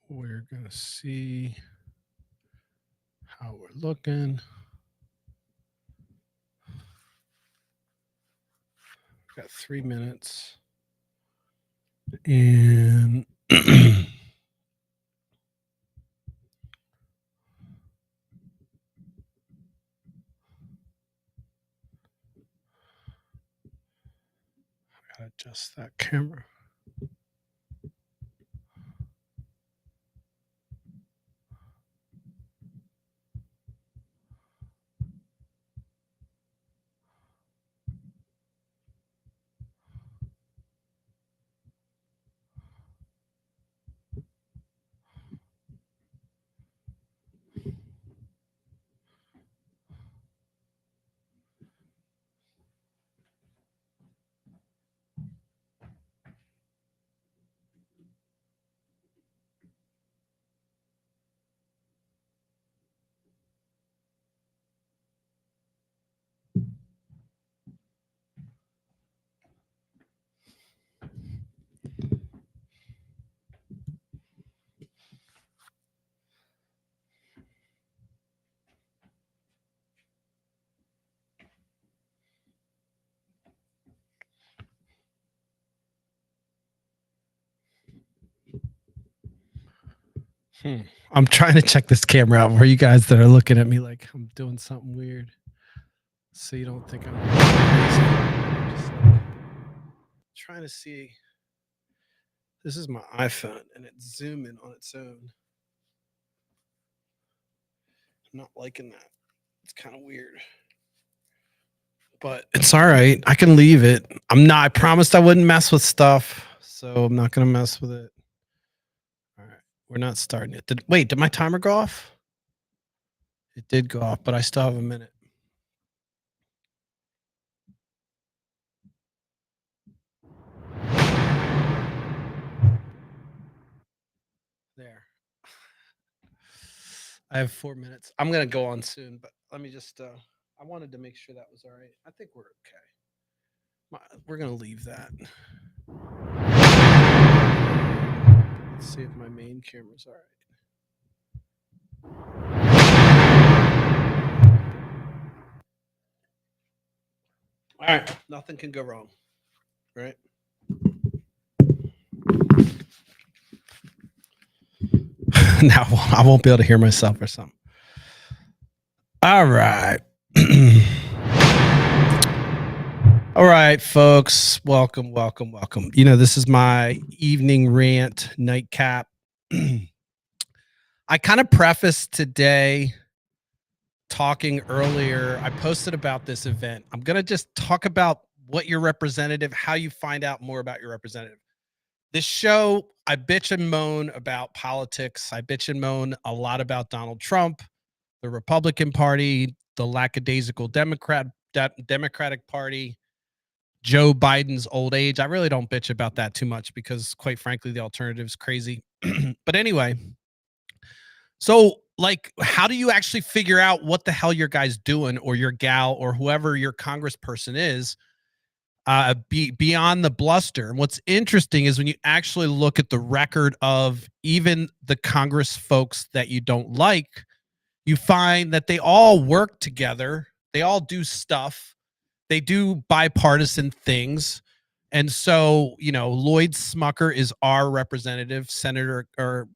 We're going to see how we're looking. Got 3 minutes. And I gotta adjust that camera. I'm trying to check this camera out for you guys that are looking at me like I'm doing something weird. So you don't think I'm just like trying to see. This is my iPhone and it's zooming on its own. I'm not liking that. It's kind of weird. But it's all right. I can leave it. I promised I wouldn't mess with stuff. So I'm not going to mess with it. All right. We're not starting it. Did my timer go off? It did go off, but I still have a minute. There. I have 4 minutes. I'm going to go on soon, but let me just, I wanted to make sure that was all right. I think we're okay. We're going to leave that. Let's see if my main camera's all right. All right. Nothing can go wrong. Right? Now I won't be able to hear myself or something. All right. All right, folks. Welcome. You know, this is my evening rant nightcap. I kind of prefaced today talking earlier. I posted about this event. I'm going to just talk about what your representative, how you find out more about your representative. This show, I bitch and moan about politics. I bitch and moan a lot about Donald Trump, the Republican Party, the lackadaisical Democratic Party, Joe Biden's old age. I really don't bitch about that too much because, quite frankly, the alternative is crazy. But anyway, so like, how do you actually figure out what the hell your guy's doing or your gal or whoever your congressperson is? Beyond the bluster. And what's interesting is when you actually look at the record of even the Congress folks that you don't like, you find that they all work together. They all do stuff. They do bipartisan things. And so, you know, Lloyd Smucker is our representative, Senator or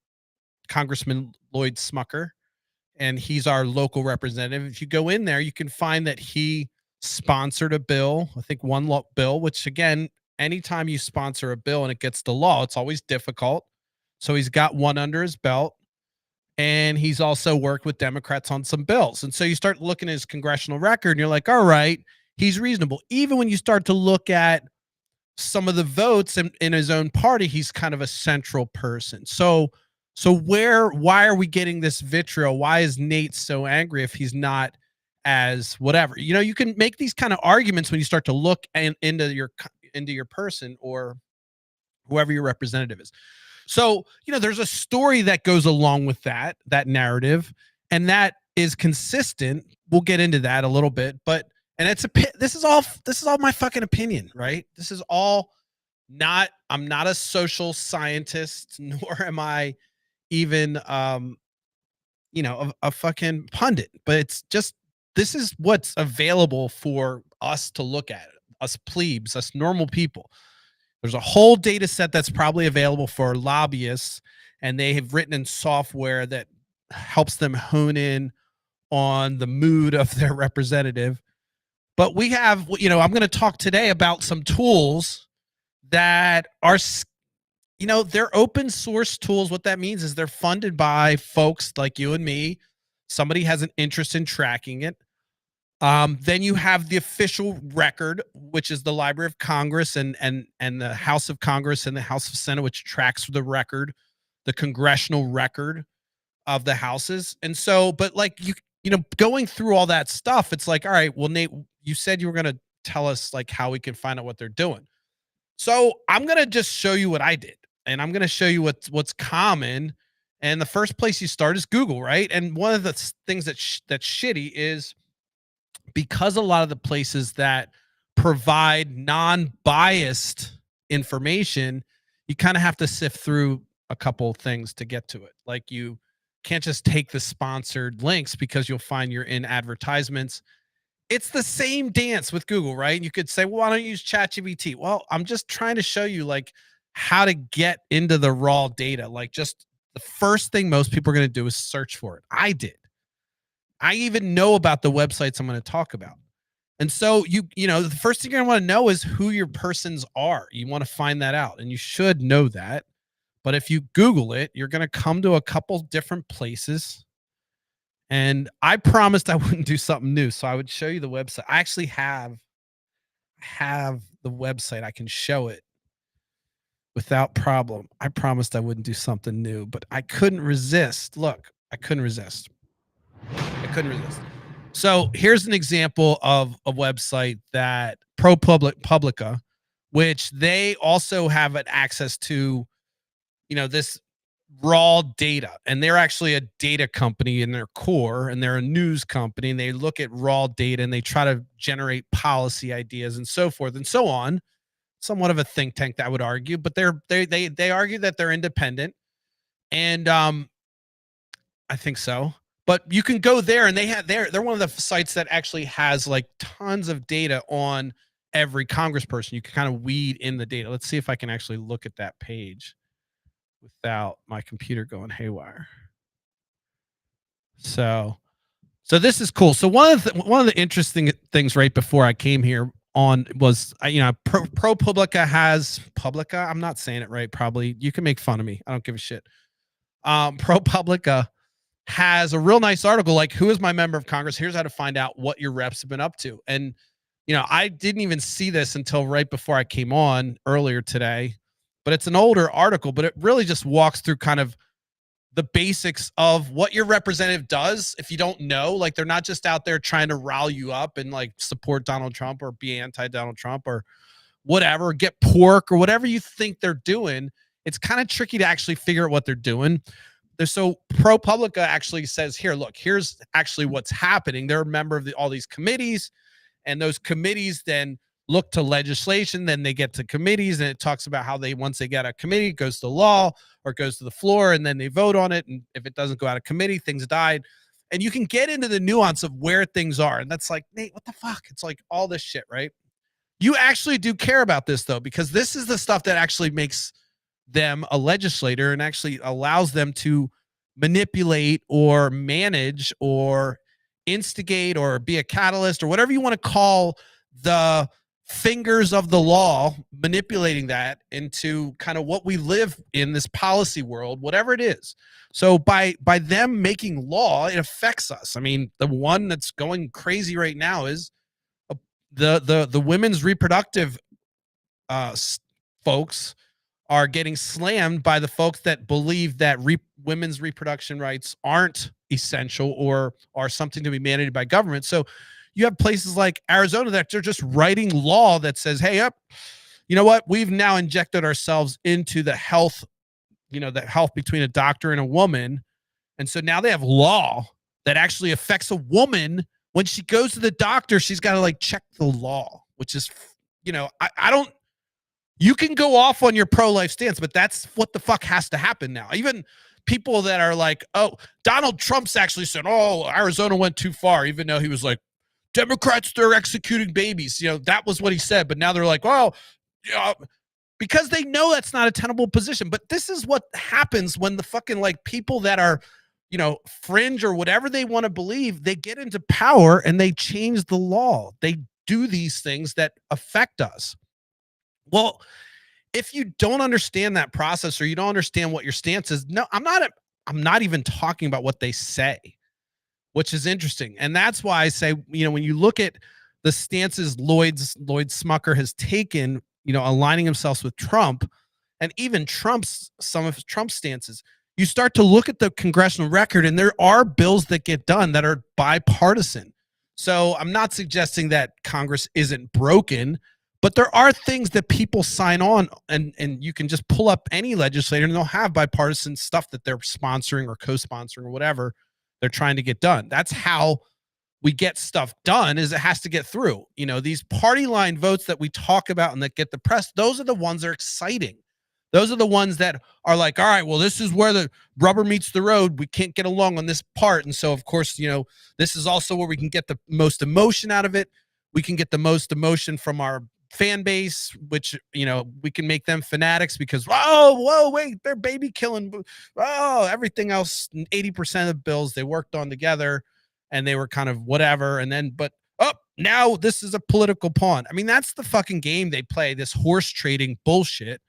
Congressman Lloyd Smucker, and he's our local representative. If you go in there, you can find that he sponsored a bill, I think one bill, which again, anytime you sponsor a bill and it gets to law, it's always difficult. So he's got one under his belt. And he's also worked with Democrats on some bills. And so you start looking at his congressional record and you're like, all right, he's reasonable. Even when you start to look at some of the votes in his own party, he's kind of a central person. So why are we getting this vitriol? Why is Nate so angry if he's not as whatever? You know, you can make these kind of arguments when you start to look into your person or whoever your representative is. So, you know, there's a story that goes along with that narrative, and that is consistent. We'll get into that a little bit, but this is all my fucking opinion, right? This is all I'm not a social scientist, nor am I even a fucking pundit, but it's just this is what's available for us to look at, us plebes, us normal people. There's a whole data set that's probably available for lobbyists, and they have written in software that helps them hone in on the mood of their representative. But we have, I'm going to talk today about some tools that are, they're open source tools. What that means is they're funded by folks like you and me. Somebody has an interest in tracking it. Then you have the official record, which is the Library of Congress and the House of Congress and the House of Senate, which tracks the record, the congressional record of the houses. And so, but like going through all that stuff, it's like, all right, well, Nate, you said you were going to tell us like how we can find out what they're doing. So I'm going to just show you what I did, and I'm going to show you what's common. And the first place you start is Google, right? And one of the things that's shitty is because a lot of the places that provide non-biased information, you kind of have to sift through a couple things to get to it. Like you can't just take the sponsored links because you'll find you're in advertisements. It's the same dance with Google, right? You could say, well, why don't you use ChatGPT? Well, I'm just trying to show you like how to get into the raw data. Like just the first thing most people are going to do is search for it. I did. I even know about the websites I'm going to talk about. And so the first thing you're going to want to know is who your persons are. You want to find that out, and you should know that. But if you Google it, you're going to come to a couple different places. And I promised I wouldn't do something new, so I would show you the website. I actually have the website. I can show it without problem. I promised I wouldn't do something new, but I couldn't resist. Look, I couldn't resist. So here's an example of a website that ProPublica, which they also have an access to, this raw data, and they're actually a data company in their core, and they're a news company, and they look at raw data and they try to generate policy ideas and so forth and so on. Somewhat of a think tank, I would argue, but they argue that they're independent, and I think so. But you can go there, and they're one of the sites that actually has like tons of data on every congressperson. You can kind of weed in the data. Let's see if I can actually look at that page without my computer going haywire. So this is cool. So one of the interesting things right before I came here on was, ProPublica has Publica. I'm not saying it right. Probably you can make fun of me. I don't give a shit. ProPublica has a real nice article like, who is my member of Congress? Here's how to find out what your reps have been up to. And, I didn't even see this until right before I came on earlier today, but it's an older article, but it really just walks through kind of the basics of what your representative does. If you don't know, like they're not just out there trying to rile you up and like support Donald Trump or be anti-Donald Trump or whatever, get pork or whatever you think they're doing. It's kind of tricky to actually figure out what they're doing. So ProPublica actually says, here, look, here's actually what's happening. They're a member of all these committees, and those committees then look to legislation. Then they get to committees, and it talks about how once they get a committee, it goes to law or it goes to the floor, and then they vote on it. And if it doesn't go out of committee, things died. And you can get into the nuance of where things are. And that's like, Nate, what the fuck? It's like all this shit, right? You actually do care about this, though, because this is the stuff that actually makes them a legislator and actually allows them to manipulate or manage or instigate or be a catalyst or whatever you want to call the fingers of the law, manipulating that into kind of what we live in this policy world, whatever it is. So by them making law, it affects us. I mean, the one that's going crazy right now is the women's reproductive folks are getting slammed by the folks that believe that women's reproduction rights aren't essential or are something to be mandated by government. So you have places like Arizona that they're just writing law that says, hey, you know what? We've now injected ourselves into the health, the health between a doctor and a woman. And so now they have law that actually affects a woman. When she goes to the doctor, she's got to like check the law, which is, I don't, you can go off on your pro-life stance, but that's what the fuck has to happen now. Even people that are like, oh, Donald Trump's actually said, oh, Arizona went too far, even though he was like, Democrats, they're executing babies. That was what he said. But now they're like, oh, yeah, because they know that's not a tenable position. But this is what happens when the fucking like people that are, fringe or whatever they want to believe, they get into power and they change the law. They do these things that affect us. Well, if you don't understand that process or you don't understand what your stance is, no, I'm not even talking about what they say, which is interesting. And that's why I say, when you look at the stances Lloyd Smucker has taken, aligning himself with Trump, and even some of Trump's stances, you start to look at the congressional record, and there are bills that get done that are bipartisan. So I'm not suggesting that Congress isn't broken, but there are things that people sign on, and you can just pull up any legislator and they'll have bipartisan stuff that they're sponsoring or co-sponsoring or whatever they're trying to get done. That's how we get stuff done, is it has to get through. These party line votes that we talk about and that get the press, those are the ones that are exciting. Those are the ones that are like, all right, well, this is where the rubber meets the road. We can't get along on this part. And so, of course, this is also where we can get the most emotion out of it. We can get the most emotion from our fan base, which, we can make them fanatics because, whoa, wait, they're baby killing. Oh, everything else, 80% of bills they worked on together and they were kind of whatever. And then, but, now this is a political pawn. I mean, that's the fucking game they play, this horse trading bullshit.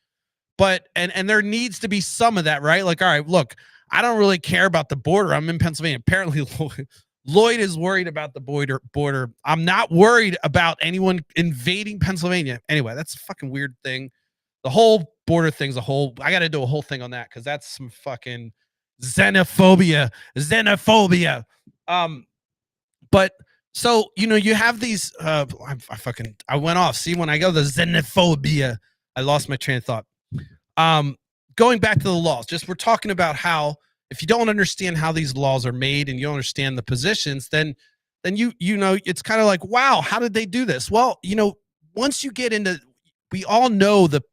But and there needs to be some of that, right? Like, all right, look, I don't really care about the border. I'm in Pennsylvania. Apparently, Lloyd is worried about the border. I'm not worried about anyone invading Pennsylvania. Anyway, that's a fucking weird thing. The whole border thing's I got to do a whole thing on that because that's some fucking xenophobia. But so, you have these, I went off. See, when I go the xenophobia, I lost my train of thought. Going back to the laws, we're talking about how if you don't understand how these laws are made and you don't understand the positions, then it's kind of like, wow, how did they do this? Well, once you get into, we all know the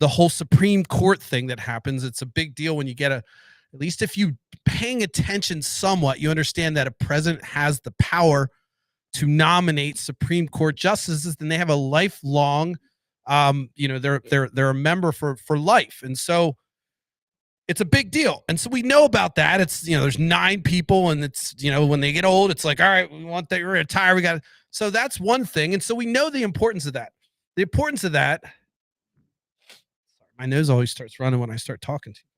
whole Supreme Court thing that happens. It's a big deal when you get at least if you paying attention somewhat, you understand that a president has the power to nominate Supreme Court justices, and they have a lifelong, they're a member for life. And so it's a big deal. And so we know about that. It's, there's 9 people, and it's, when they get old, it's like, all right, we want that, you're going to retire. We got, so that's one thing. And so we know the importance of that. Sorry, my nose always starts running when I start talking to you.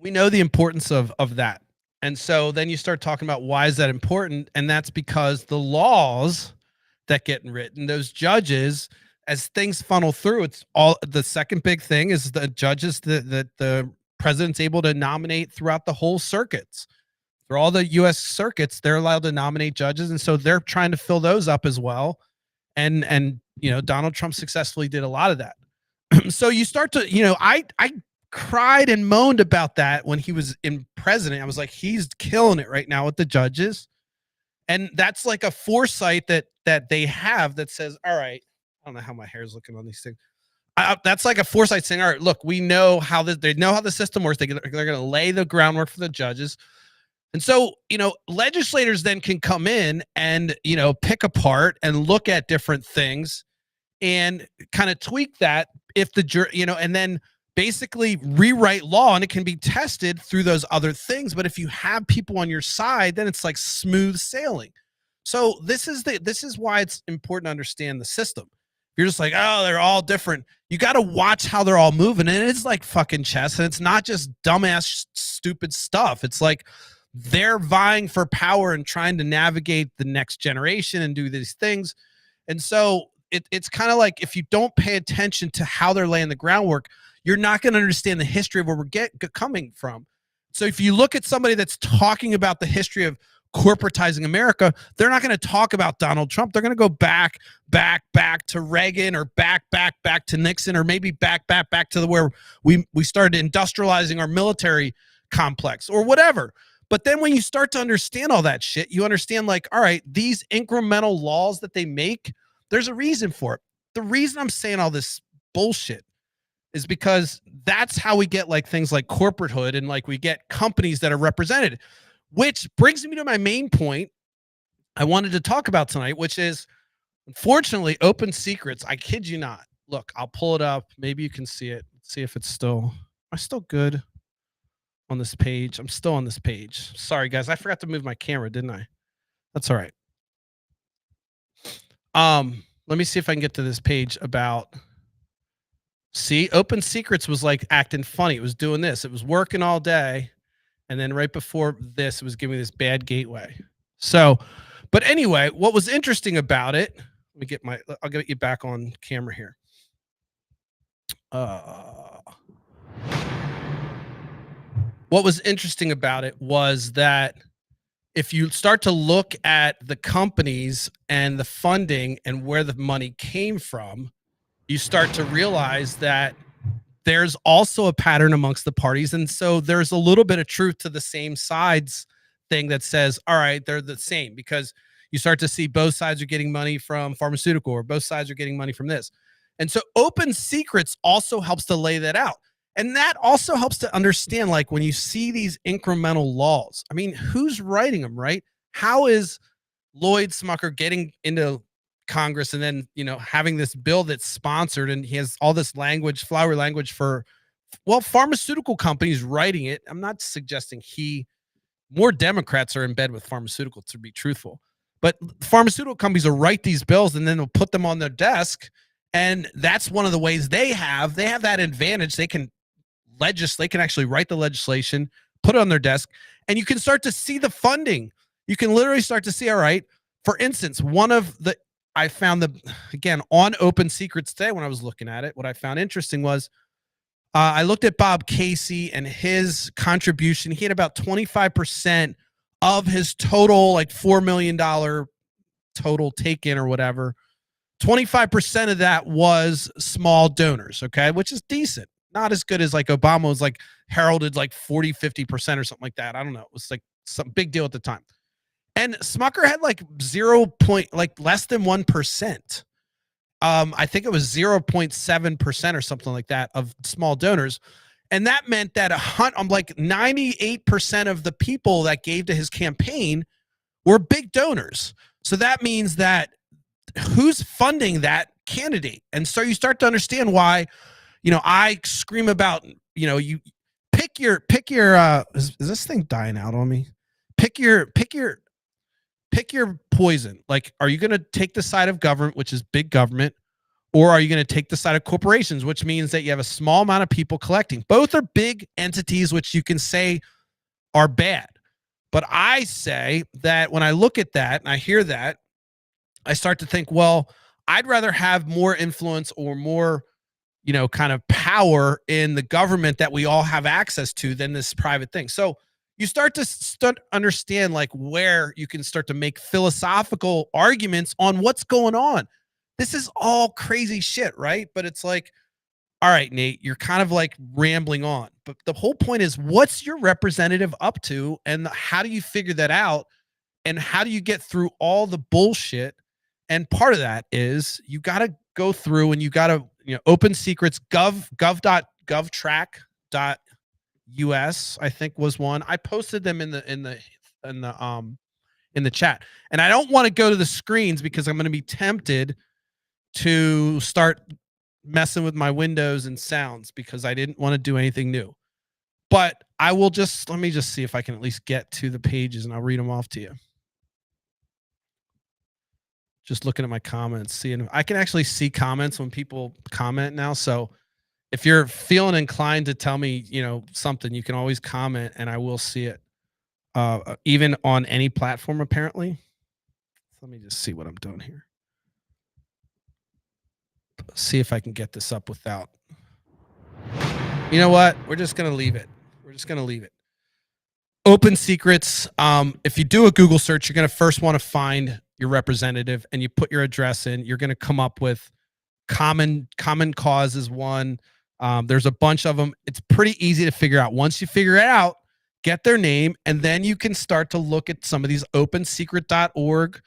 We know the importance of that. And so then you start talking about why is that important? And that's because the laws that get written, those judges, as things funnel through, it's all the second big thing is the judges that the president's able to nominate throughout the whole circuits. For all the US circuits, they're allowed to nominate judges. And so they're trying to fill those up as well. And Donald Trump successfully did a lot of that. So you start to, I cried and moaned about that when he was in president. I was like, he's killing it right now with the judges. And that's like a foresight that they have that says, all right, I don't know how my hair is looking on these things. That's like a foresight saying, all right, look, we know how they know how the system works. They're going to lay the groundwork for the judges. And so, legislators then can come in and, pick apart and look at different things and kind of tweak that if the jury, and then basically rewrite law, and it can be tested through those other things. But if you have people on your side, then it's like smooth sailing. So this is why it's important to understand the system. You're just like, oh, they're all different. You got to watch how they're all moving. And it's like fucking chess. And it's not just dumbass, stupid stuff. It's like they're vying for power and trying to navigate the next generation and do these things. And so it's kind of like if you don't pay attention to how they're laying the groundwork, you're not going to understand the history of where we're coming from. So if you look at somebody that's talking about the history of corporatizing America, they're not going to talk about Donald Trump. They're going to go back to Reagan, or back to Nixon, or maybe back to where we started industrializing our military complex or whatever. But then when you start to understand all that shit, you understand like, all right, these incremental laws that they make, there's a reason for it. The reason I'm saying all this bullshit is because that's how we get like things like corporatehood and like we get companies that are represented, which brings me to my main point I wanted to talk about tonight, which is unfortunately open secrets. I kid you not. Look, I'll pull it up. Maybe you can see it. Let's see if it's still, am I still good on this page? I'm still on this page. Sorry guys, I forgot to move my camera, didn't I? That's all right. Let me see if I can get to this page about, see, open secrets was like acting funny. It was doing this. It was working all day. And then right before this, it was giving me this bad gateway. So, but anyway, what was interesting about it, let me get my, I'll get you back on camera here. What was interesting about it was that if you start to look at the companies and the funding and where the money came from, you start to realize that there's also a pattern amongst the parties. And so there's a little bit of truth to the same sides thing that says, all right, they're the same, because you start to see both sides are getting money from pharmaceutical or both sides are getting money from this. And so open secrets also helps to lay that out. And that also helps to understand, like when you see these incremental laws, I mean, who's writing them, right? How is Lloyd Smucker getting into Congress and then, you know, having this bill that's sponsored and he has all this language, flowery language for, well, pharmaceutical companies writing it. I'm not suggesting more Democrats are in bed with pharmaceuticals, to be truthful, but pharmaceutical companies will write these bills and then they'll put them on their desk. And that's one of the ways they have that advantage. They can actually write the legislation, put it on their desk, and you can start to see the funding. You can literally start to see, all right, for instance, I found again, on Open Secrets today when I was looking at it, what I found interesting was I looked at Bob Casey and his contribution. He had about 25% of his total, like $4 million total take in or whatever. 25% of that was small donors, okay, which is decent. Not as good as like Obama was like heralded like 40, 50% or something like that. I don't know. It was like some big deal at the time. And Smucker had like less than 1%. I think it was 0.7% or something like that of small donors. And that meant that I'm like 98% of the people that gave to his campaign were big donors. So that means that who's funding that candidate? And so you start to understand why, you know, I scream about, you know, you pick your, is this thing dying out on me? Pick your poison. Like, are you going to take the side of government, which is big government, or are you going to take the side of corporations, which means that you have a small amount of people collecting? Both are big entities, which you can say are bad. But I say that when I look at that and I hear that, I start to think, well, I'd rather have more influence or more, you know, kind of power in the government that we all have access to than this private thing. So you start to understand like where you can start to make philosophical arguments on what's going on. This is all crazy shit, right? But it's like, all right, Nate, you're kind of like rambling on. But the whole point is, what's your representative up to? And how do you figure that out? And how do you get through all the bullshit? And part of that is you got to go through and you got to, you know, open secrets, gov.govtrack.us, I think was one. I posted them in the chat. And I don't want to go to the screens because I'm going to be tempted to start messing with my windows and sounds because I didn't want to do anything new. But I will let me just see if I can at least get to the pages and I'll read them off to you. Just looking at my comments, seeing I can actually see comments when people comment now. So if you're feeling inclined to tell me, you know, something, you can always comment and I will see it. Even on any platform, apparently. Let me just see what I'm doing here. See if I can get this up without. You know what? We're just going to leave it. Open secrets. If you do a Google search, you're going to first want to find your representative and you put your address in. You're going to come up with common cause is one. There's a bunch of them. It's pretty easy to figure out. Once you figure it out, get their name, and then you can start to look at some of these opensecret.org,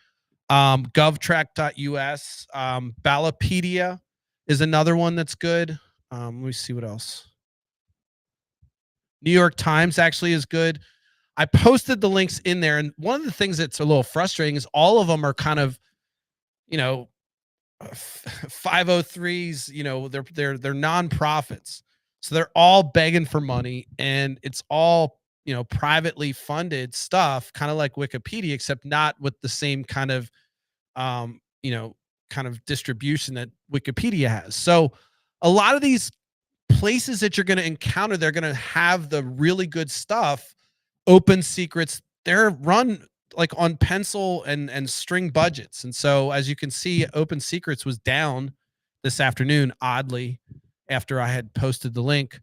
govtrack.us, Ballotpedia is another one that's good. Let me see what else. New York Times actually is good. I posted the links in there, and one of the things that's a little frustrating is all of them are kind of, you know, 503s. You know, they're nonprofits, so they're all begging for money, and it's all, you know, privately funded stuff, kind of like Wikipedia, except not with the same kind of, you know, kind of distribution that Wikipedia has. So a lot of these places that you're going to encounter, they're going to have the really good stuff. Open Secrets, they're run like on pencil and string budgets. And so as you can see, Open Secrets was down this afternoon, oddly, after I had posted the link.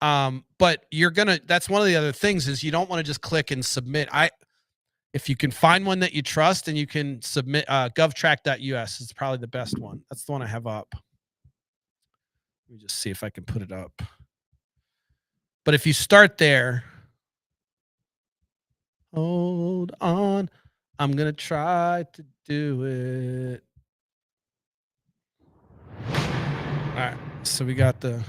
But you're gonna, that's one of the other things, is you don't want to just click and submit. If you can find one that you trust and you can submit, govtrack.us is probably the best one. That's the one I have up. Let me just see if I can put it up. But if you start there, hold on, I'm gonna try to do it. All right, so we got the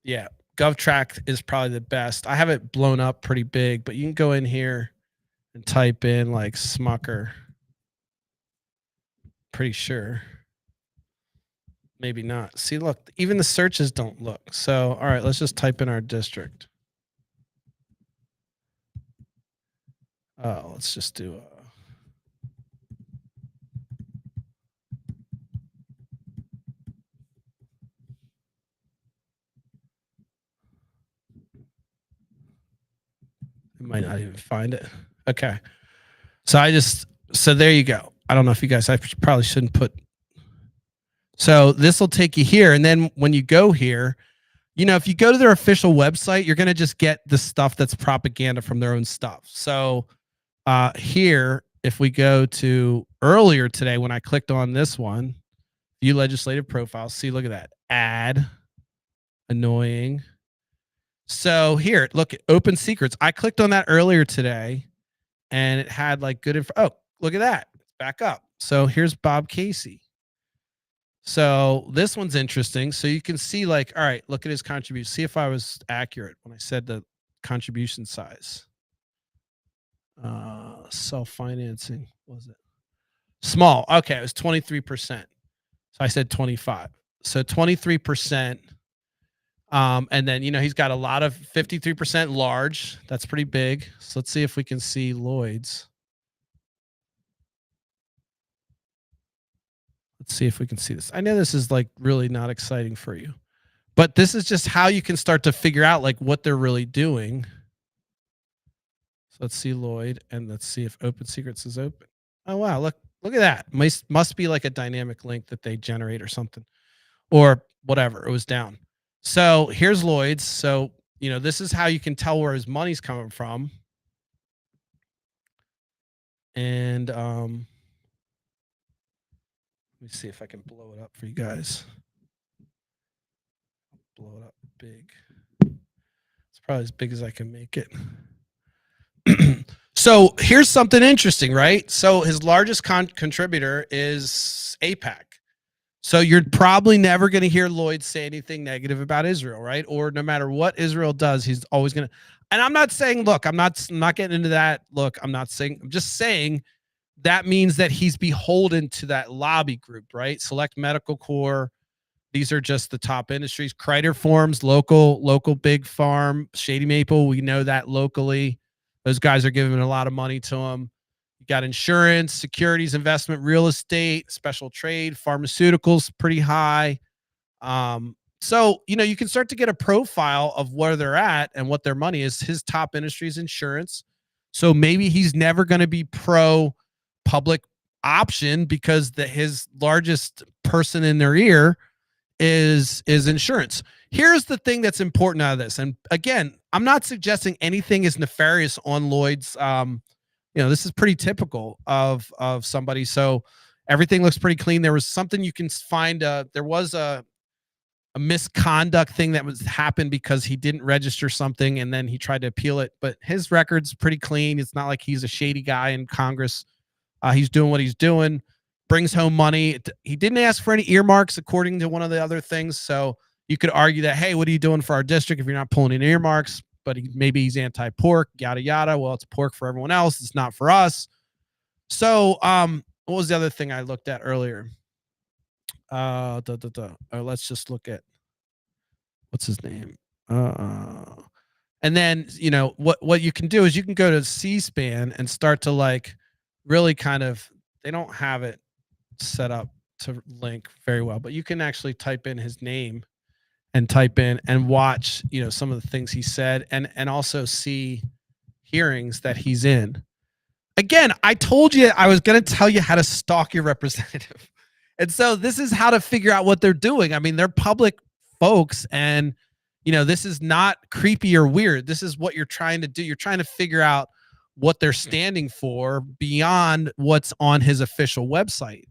yeah, GovTrack is probably the best. I have it blown up pretty big, but you can go in here and type in like Smucker. Pretty sure. Maybe not. See, look, even the searches don't look. So, all right, let's just type in our district. Oh, let's just do I might not even find it. Okay. So there you go. I don't know if you guys, I probably shouldn't put. So this will take you here. And then when you go here, you know, if you go to their official website, you're going to just get the stuff that's propaganda from their own stuff. So here, if we go to earlier today, when I clicked on this one, view legislative profiles, see, look at that. Add, annoying. So here, look at Open Secrets. I clicked on that earlier today and it had like good info. Oh, look at that. It's back up. So here's Bob Casey. So this one's interesting. So you can see like, all right, look at his contribution. See if I was accurate when I said the contribution size. Self-financing, was it? Small. Okay, it was 23%. So I said 25. So 23%. And then, you know, he's got a lot of 53% large. That's pretty big. So let's see if we can see Lloyd's. Let's see if we can see this. I know this is like really not exciting for you, but this is just how you can start to figure out like what they're really doing. So let's see Lloyd, and let's see if Open Secrets is open. Oh, wow. Look at that. Must be like a dynamic link that they generate or something, or whatever. It was down. So here's Lloyd's. So, you know, this is how you can tell where his money's coming from. And let me see if I can blow it up for you guys. Blow it up big. It's probably as big as I can make it. So here's something interesting, right? So his largest contributor is AIPAC. So you're probably never going to hear Lloyd say anything negative about Israel, right? Or no matter what Israel does, he's always going to. And I'm not saying, look, I'm not getting into that. Look, I'm just saying that means that he's beholden to that lobby group, right? Select Medical Corps. These are just the top industries. Kreider Farms, local big farm. Shady Maple, we know that locally. Those guys are giving a lot of money to him. You got insurance, securities, investment, real estate, special trade, pharmaceuticals, pretty high. So, you know, you can start to get a profile of where they're at and what their money is. His top industry is insurance. So maybe he's never going to be pro public option because his largest person in their ear is insurance. Here's the thing that's important out of this. And again, I'm not suggesting anything is nefarious on Lloyd's. You know, this is pretty typical of somebody. So everything looks pretty clean. There was something you can find. There was a misconduct thing that was happened because he didn't register something and then he tried to appeal it. But his record's pretty clean. It's not like he's a shady guy in Congress. He's doing what he's doing. brings home money. He didn't ask for any earmarks, according to one of the other things. So you could argue that, hey, what are you doing for our district if you're not pulling in earmarks? But maybe he's anti-pork, yada yada. Well, it's pork for everyone else. It's not for us. So, what was the other thing I looked at earlier? Let's just look at what's his name. And then what you can do is you can go to C-SPAN and start to like really kind of, they don't have it set up to link very well, but you can actually type in his name and type in and watch some of the things he said, and also see hearings that he's in. Again, I told you I was going to tell you how to stalk your representative. And so this is how to figure out what they're doing. I mean, they're public folks, and this is not creepy or weird. This is what you're trying to do. You're trying to figure out what they're standing for beyond what's on his official website.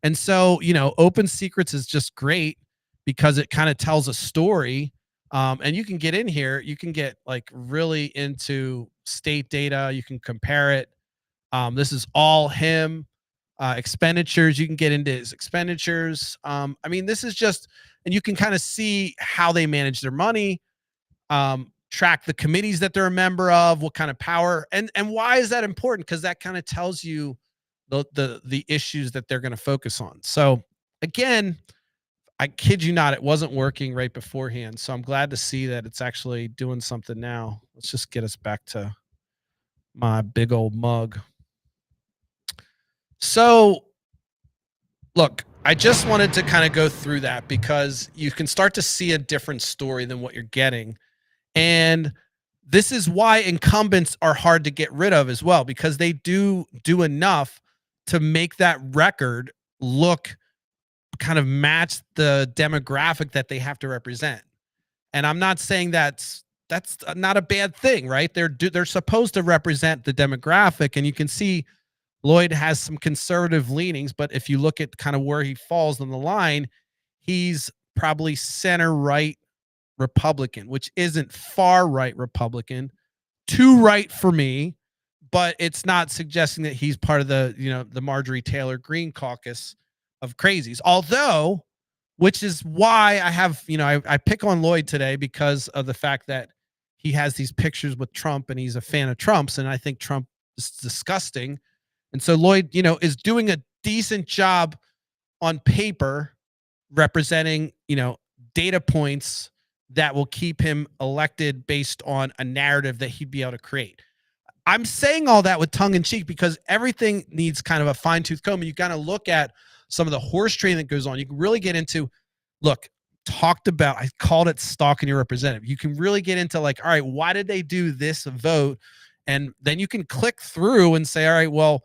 And so, Open Secrets is just great because it kind of tells a story. And you can get in here, you can get like really into state data, you can compare it. This is all him. Expenditures, you can get into his expenditures. I mean, this is just, and you can kind of see how they manage their money, track the committees that they're a member of, what kind of power, and why is that important? Because that kind of tells you the issues that they're going to focus on. So again, I kid you not, it wasn't working right beforehand. So I'm glad to see that it's actually doing something now. Let's just get us back to my big old mug. So, look, I just wanted to kind of go through that because you can start to see a different story than what you're getting. And this is why incumbents are hard to get rid of as well, because they do enough to make that record look kind of match the demographic that they have to represent. And I'm not saying that's not a bad thing, right? They're supposed to represent the demographic, and you can see Lloyd has some conservative leanings, but if you look at kind of where he falls on the line, he's probably center right Republican, which isn't far right Republican, too right for me, but it's not suggesting that he's part of the Marjorie Taylor Greene caucus of crazies. Although, which is why I have, I pick on Lloyd today because of the fact that he has these pictures with Trump and he's a fan of Trump's, and I think Trump is disgusting. And so Lloyd, is doing a decent job on paper representing, data points that will keep him elected based on a narrative that he'd be able to create. I'm saying all that with tongue in cheek because everything needs kind of a fine tooth comb. You kind of look at some of the horse trading that goes on. You can really get into, look, I called it stalking your representative. You can really get into like, all right, why did they do this vote? And then you can click through and say, all right, well,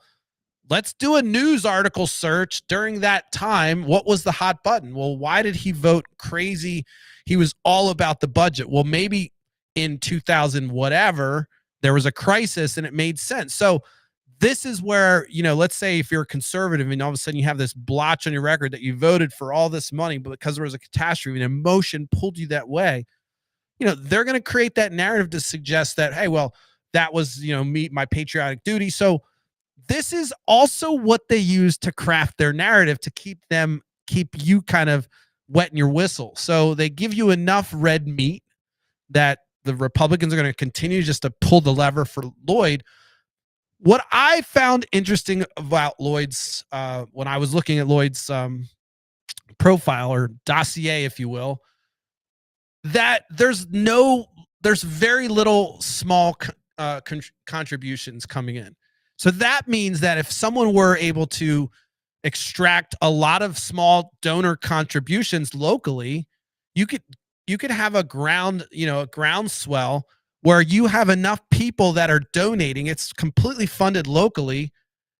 let's do a news article search during that time. What was the hot button? Well, why did he vote crazy? He was all about the budget. Well, maybe in 2000 whatever, there was a crisis and it made sense. So this is where, let's say if you're a conservative and all of a sudden you have this blotch on your record that you voted for all this money, but because there was a catastrophe and emotion pulled you that way, they're going to create that narrative to suggest that, hey, well, that was, my patriotic duty. So this is also what they use to craft their narrative to keep you kind of wetting your whistle. So they give you enough red meat that the Republicans are going to continue just to pull the lever for Lloyd. What I found interesting about Lloyd's, when I was looking at Lloyd's profile or dossier, if you will, that there's very little small contributions coming in. So that means that if someone were able to extract a lot of small donor contributions locally, you could have a groundswell where you have enough people that are donating. It's completely funded locally.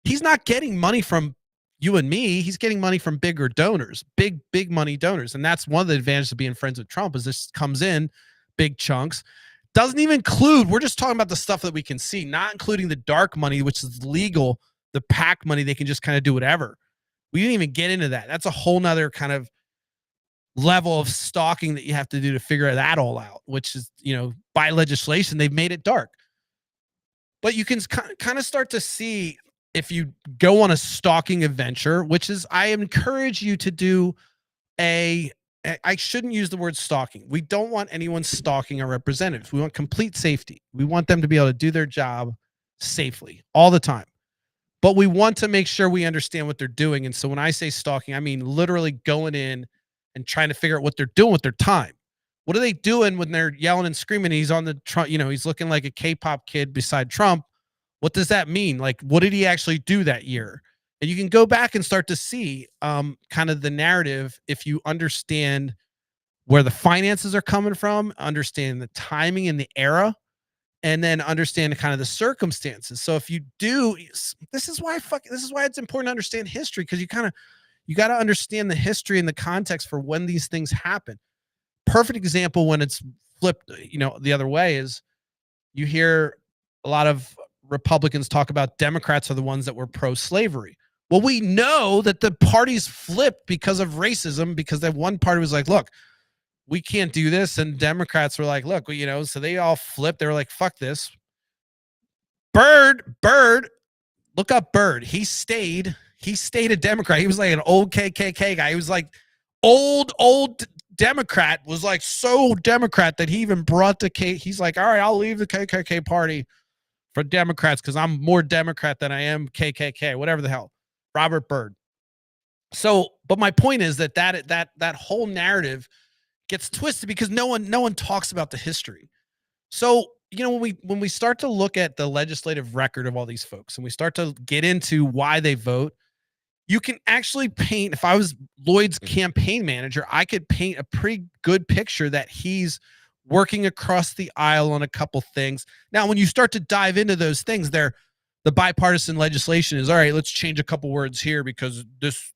He's not getting money from you and me. He's getting money from bigger donors, big money donors. And that's one of the advantages of being friends with Trump is this comes in big chunks. Doesn't even include, we're just talking about the stuff that we can see, not including the dark money, which is legal, the PAC money, they can just kind of do whatever. We didn't even get into that. That's a whole nother kind of level of stalking that you have to do to figure that all out, which is, by legislation, they've made it dark. But you can kind of start to see if you go on a stalking adventure, which is, I encourage you to do a, I shouldn't use the word stalking. We don't want anyone stalking our representatives. We want complete safety. We want them to be able to do their job safely all the time. But we want to make sure we understand what they're doing. And so when I say stalking, I mean literally going in and trying to figure out what they're doing with their time. What are they doing when they're yelling and screaming? He's on the Trump, he's looking like a K-pop kid beside Trump. What does that mean? Like, what did he actually do that year? And you can go back and start to see kind of the narrative if you understand where the finances are coming from, understand the timing and the era, and then understand kind of the circumstances. So if you do, this is why it's important to understand history, because you got to understand the history and the context for when these things happen. Perfect example when it's flipped, the other way is you hear a lot of Republicans talk about Democrats are the ones that were pro-slavery. Well, we know that the parties flipped because of racism, because that one party was like, look, we can't do this. And Democrats were like, look, so they all flipped. They were like, fuck this. Bird, look up Bird. He stayed a Democrat. He was like an old KKK guy. He was like old Democrat, was like so Democrat that he even brought he's like, all right, I'll leave the KKK party for Democrats because I'm more Democrat than I am KKK, whatever the hell. Robert Byrd. So, but my point is that whole narrative gets twisted because no one talks about the history. So, when we start to look at the legislative record of all these folks and we start to get into why they vote, you can actually paint, if I was Lloyd's campaign manager, I could paint a pretty good picture that he's working across the aisle on a couple things. Now, when you start to dive into those things, the bipartisan legislation is, all right, let's change a couple words here because this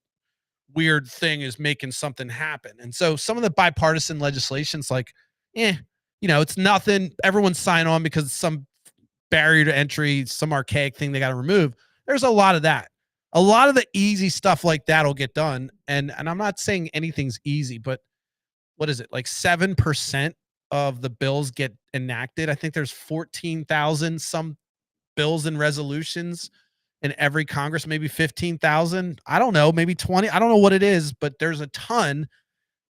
weird thing is making something happen. And so some of the bipartisan legislation's like, it's nothing. Everyone sign on because it's some barrier to entry, some archaic thing they got to remove. There's a lot of that. A lot of the easy stuff like that will get done. And I'm not saying anything's easy, but what is it? Like 7% of the bills get enacted. I think there's 14,000 some bills and resolutions in every Congress, maybe 15,000. I don't know, maybe 20. I don't know what it is, but there's a ton.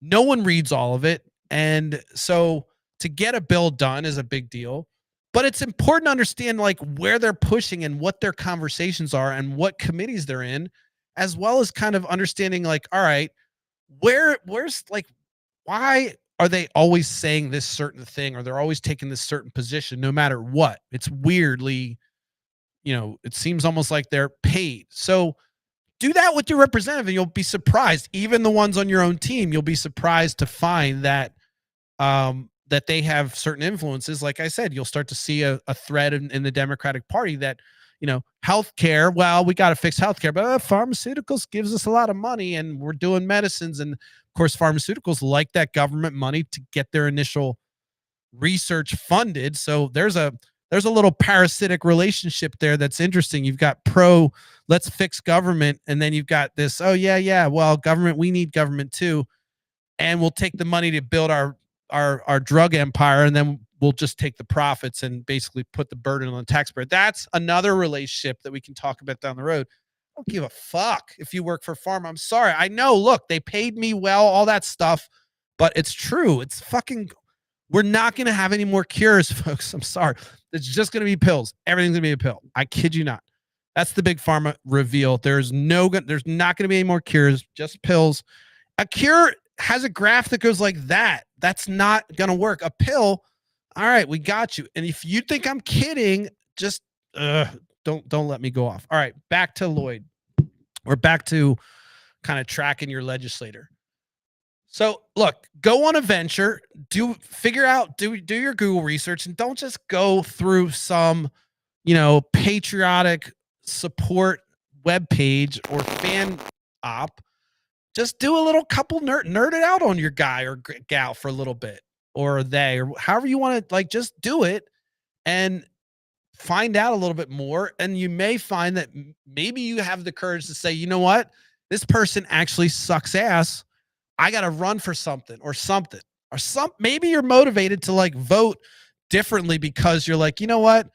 No one reads all of it. And so to get a bill done is a big deal. But it's important to understand like where they're pushing and what their conversations are and what committees they're in, as well as kind of understanding like, all right, where's like, why are they always saying this certain thing or they're always taking this certain position no matter what? It's weirdly, it seems almost like they're paid. So do that with your representative and you'll be surprised. Even the ones on your own team, you'll be surprised to find that that they have certain influences. Like I said, you'll start to see a thread in the Democratic Party that, healthcare, well, we got to fix healthcare, but pharmaceuticals gives us a lot of money and we're doing medicines. And of course, pharmaceuticals like that government money to get their initial research funded. So there's a little parasitic relationship there that's interesting. You've got let's fix government. And then you've got this, oh yeah. Well, government, we need government too. And we'll take the money to build our drug empire, and then we'll just take the profits and basically put the burden on the taxpayer. That's another relationship that we can talk about down the road. I don't give a fuck if you work for pharma. I'm sorry. I know, look, they paid me well, all that stuff, but it's true. It's fucking, we're not going to have any more cures, folks. I'm sorry. It's just going to be pills. Everything's going to be a pill. I kid you not. That's the big pharma reveal. There's not going to be any more cures, just pills. A cure has a graph that goes like that. That's not going to work. A pill, all right, we got you. And if you think I'm kidding, just don't let me go off. All right, back to Lloyd. We're back to kind of tracking your legislator. So look, go on a venture, do your Google research, and don't just go through some, patriotic support webpage or fan op. Just do a little couple nerd it out on your guy or gal for a little bit, or they, or however you want to, like, just do it and find out a little bit more. And you may find that maybe you have the courage to say, you know what, this person actually sucks ass. I got to run for something. Maybe you're motivated to like vote differently because you're like, you know what?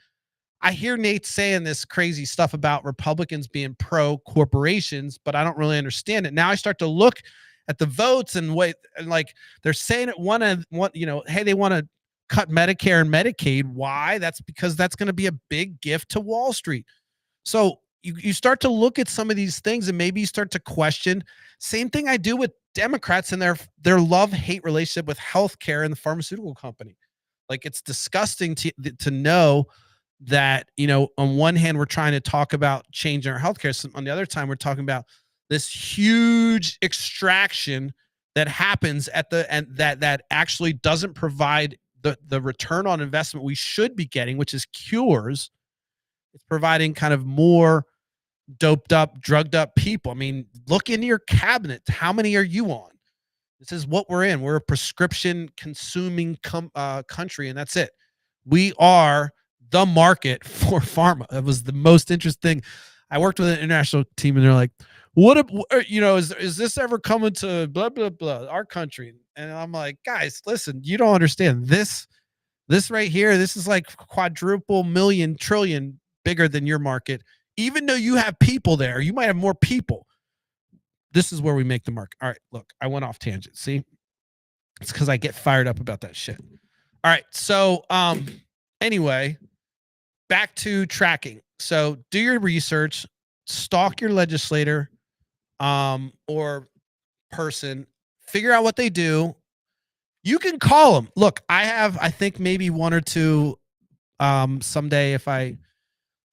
I hear Nate saying this crazy stuff about Republicans being pro corporations, but I don't really understand it. Now I start to look at the votes and what, and like they're saying at one end, hey, they want to cut Medicare and Medicaid. Why? That's because that's going to be a big gift to Wall Street. So you start to look at some of these things and maybe you start to question. Same thing I do with Democrats and their love-hate relationship with healthcare and the pharmaceutical company. Like it's disgusting to know that, on one hand, we're trying to talk about changing our healthcare system. On the other time, we're talking about this huge extraction that happens at the end that actually doesn't provide the return on investment we should be getting, which is cures. It's providing kind of more doped up, drugged up people. I mean, look into your cabinet. How many are you on? This is what we're in. We're a prescription consuming country, and that's it. We are the market for pharma. That was the most interesting. I worked with an international team, and they're like, "What? Is this ever coming to blah blah blah our country?" And I'm like, "Guys, listen, you don't understand this. This right here. This is like quadruple million trillion bigger than your market. Even though you have people there, you might have more people. This is where we make the market." All right, look, I went off tangent. See, it's because I get fired up about that shit. All right, so anyway, back to tracking. So do your research, stalk your legislator, or person, figure out what they do. You can call them. Look, I think maybe one or two someday if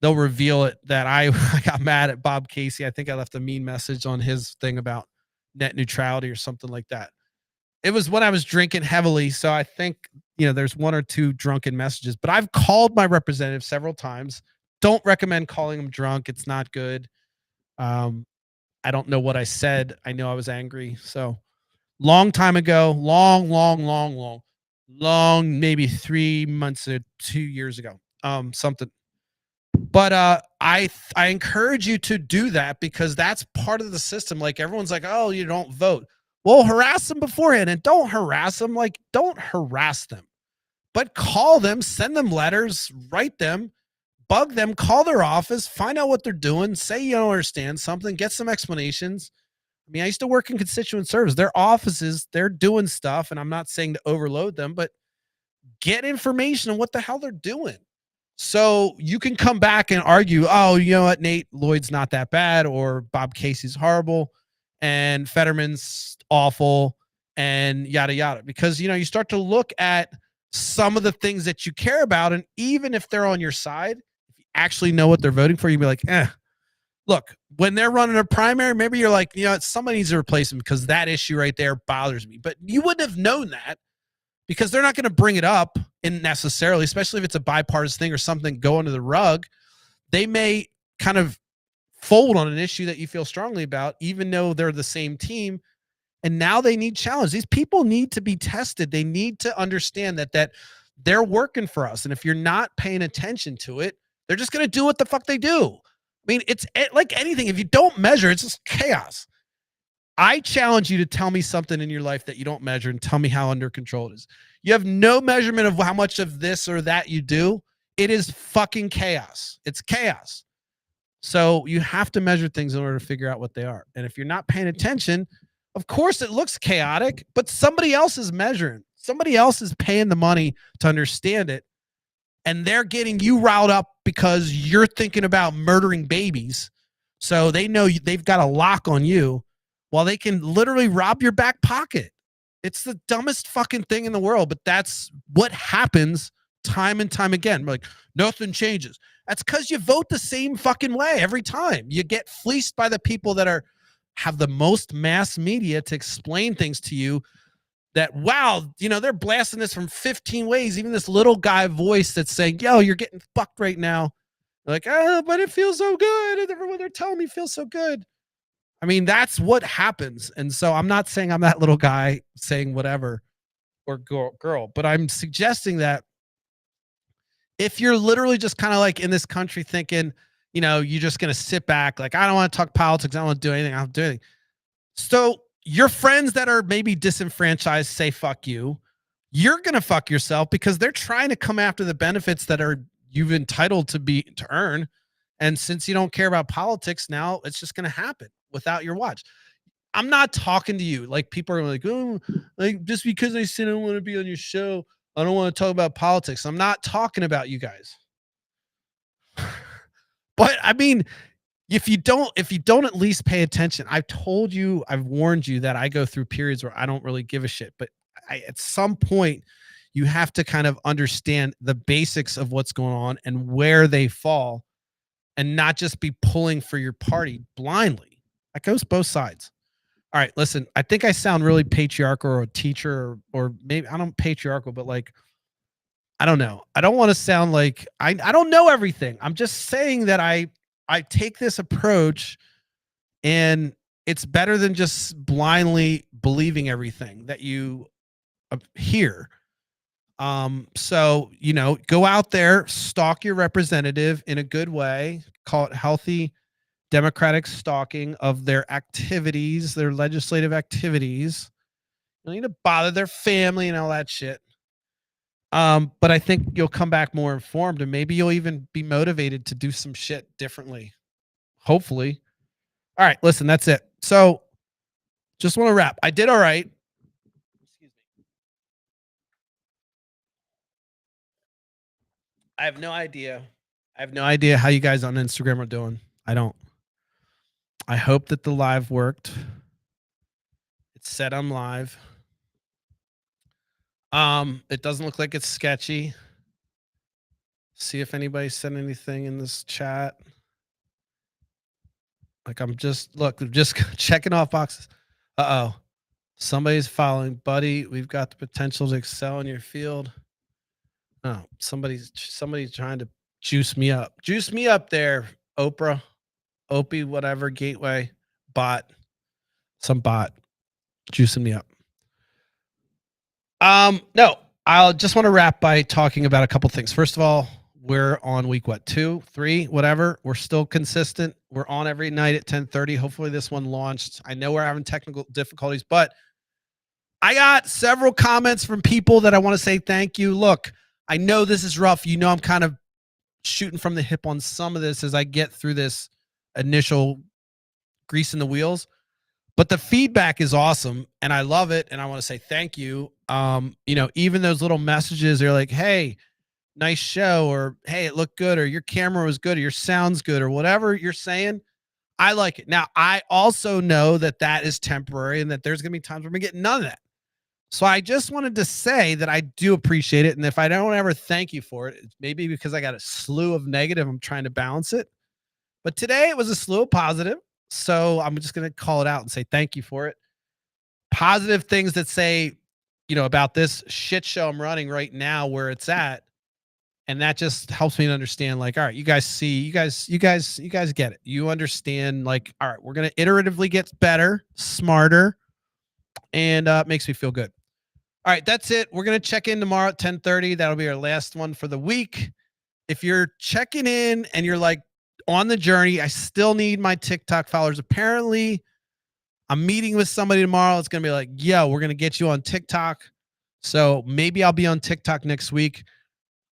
they'll reveal it that I got mad at Bob Casey. I think I left a mean message on his thing about net neutrality or something like that. It was when I was drinking heavily. So I think, there's one or two drunken messages, but I've called my representative several times. Don't recommend calling him drunk. It's not good. I don't know what I said. I know I was angry. So long time ago, long, maybe 3 months or 2 years ago, something. But I encourage you to do that because that's part of the system. Like everyone's like, oh, you don't vote. Well, harass them beforehand and don't harass them. Like, don't harass them, but call them, send them letters, write them, bug them, call their office, find out what they're doing, say you don't understand something, get some explanations. I mean, I used to work in constituent service. Their offices, they're doing stuff, and I'm not saying to overload them, but get information on what the hell they're doing. So you can come back and argue, oh, you know what, Nate Lloyd's not that bad, or Bob Casey's horrible, and Fetterman's awful, and yada, yada. Because, you start to look at some of the things that you care about, and even if they're on your side, if you actually know what they're voting for, you'd be like, Look, when they're running a primary, maybe you're like, somebody needs to replace them because that issue right there bothers me. But you wouldn't have known that because they're not going to bring it up necessarily, especially if it's a bipartisan thing or something go under the rug. They may kind of fold on an issue that you feel strongly about, even though they're the same team. And now they need challenge. These people need to be tested. They need to understand that they're working for us. And if you're not paying attention to it, they're just going to do what the fuck they do. I mean, it's like anything. If you don't measure, it's just chaos. I challenge you to tell me something in your life that you don't measure and tell me how under control it is. You have no measurement of how much of this or that you do. It is fucking chaos. It's chaos. So you have to measure things in order to figure out what they are. And if you're not paying attention, of course it looks chaotic, but somebody else is measuring. Somebody else is paying the money to understand it. And they're getting you riled up because you're thinking about murdering babies. So they know they've got a lock on you while they can literally rob your back pocket. It's the dumbest fucking thing in the world, but that's what happens time and time again. We're like, nothing changes. That's because you vote the same fucking way every time. You get fleeced by the people that have the most mass media to explain things to you that, wow, they're blasting this from 15 ways. Even this little guy voice that's saying, yo, you're getting fucked right now. They're like, oh, but it feels so good. And everyone they're telling me feels so good. I mean, that's what happens. And so I'm not saying I'm that little guy saying whatever or girl, but I'm suggesting that if you're literally just kind of like in this country thinking, you're just going to sit back, like, I don't want to talk politics. I don't want to do anything. I don't do anything. So your friends that are maybe disenfranchised say, fuck you. You're going to fuck yourself because they're trying to come after the benefits that are you've entitled to earn. And since you don't care about politics, now it's just going to happen without your watch. I'm not talking to you. Like people are like, oh, like just because I said I don't want to be on your show, I don't want to talk about politics. I'm not talking about you guys. But I mean, if you don't at least pay attention, I've told you, I've warned you that I go through periods where I don't really give a shit. But at some point, you have to kind of understand the basics of what's going on and where they fall, and not just be pulling for your party blindly. That goes both sides. All right, listen, I think I sound really patriarchal or a teacher, or maybe I don't patriarchal, but like, I don't know. I don't want to sound like I don't know everything. I'm just saying that I take this approach, and it's better than just blindly believing everything that you hear. So, go out there, stalk your representative in a good way, call it healthy democratic stalking of their activities, their legislative activities. You don't need to bother their family and all that shit. But I think you'll come back more informed, and maybe you'll even be motivated to do some shit differently. Hopefully. All right, listen, that's it. So just want to wrap. I did all right. Excuse me. I have no idea. I have no idea how you guys on Instagram are doing. I don't. I hope that the live worked. It said I'm live. It doesn't look like it's sketchy. See if anybody said anything in this chat. Like I'm just checking off boxes. Uh-oh. Somebody's following. Buddy, we've got the potential to excel in your field. Oh, somebody's trying to juice me up. Juice me up there, Oprah, Opie, whatever, Gateway, bot. Some bot juicing me up. No, I'll just want to wrap by talking about a couple things. First of all, we're on week 2, 3, whatever. We're still consistent. We're on every night at 10:30. Hopefully this one launched. I know we're having technical difficulties, but I got several comments from people that I want to say thank you. Look, I know this is rough. I'm kind of shooting from the hip on some of this as I get through this initial greasing the wheels. But the feedback is awesome, and I love it, and I want to say thank you. Even those little messages are like, hey, nice show, or hey, it looked good, or your camera was good, or your sound's good, or whatever you're saying. I like it. Now, I also know that is temporary, and that there's going to be times where we get none of that. So I just wanted to say that I do appreciate it. And if I don't ever thank you for it, it's maybe because I got a slew of negative. I'm trying to balance it. But today it was a slew of positive. So I'm just going to call it out and say thank you for it. Positive things that say, about this shit show I'm running right now, where it's at. And that just helps me to understand, like, all right, you guys get it. You understand, like, all right, we're going to iteratively get better, smarter, and it makes me feel good. All right, that's it. We're going to check in tomorrow at 10:30. That'll be our last one for the week. If you're checking in and you're like on the journey, I still need my TikTok followers. Apparently, I'm meeting with somebody tomorrow. It's going to be like, yo, we're going to get you on TikTok. So maybe I'll be on TikTok next week.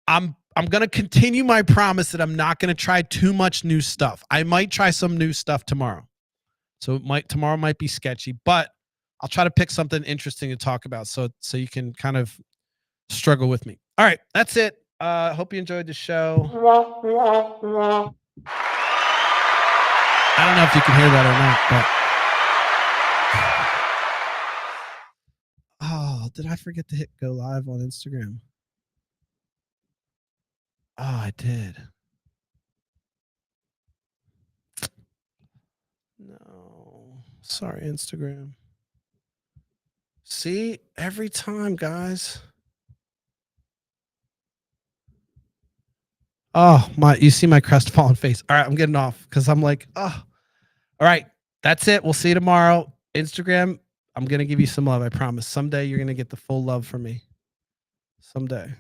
I'm going to continue my promise that I'm not going to try too much new stuff. I might try some new stuff tomorrow. So tomorrow might be sketchy, but I'll try to pick something interesting to talk about so you can kind of struggle with me. All right, that's it. Hope you enjoyed the show. I don't know if you can hear that or not, but did I forget to hit go live on Instagram? Oh, I did. No. Sorry, Instagram. See, every time, guys. Oh, you see my crestfallen face. All right, I'm getting off because I'm like, oh. All right, that's it. We'll see you tomorrow. Instagram, I'm going to give you some love. I promise. Someday you're going to get the full love from me. Someday.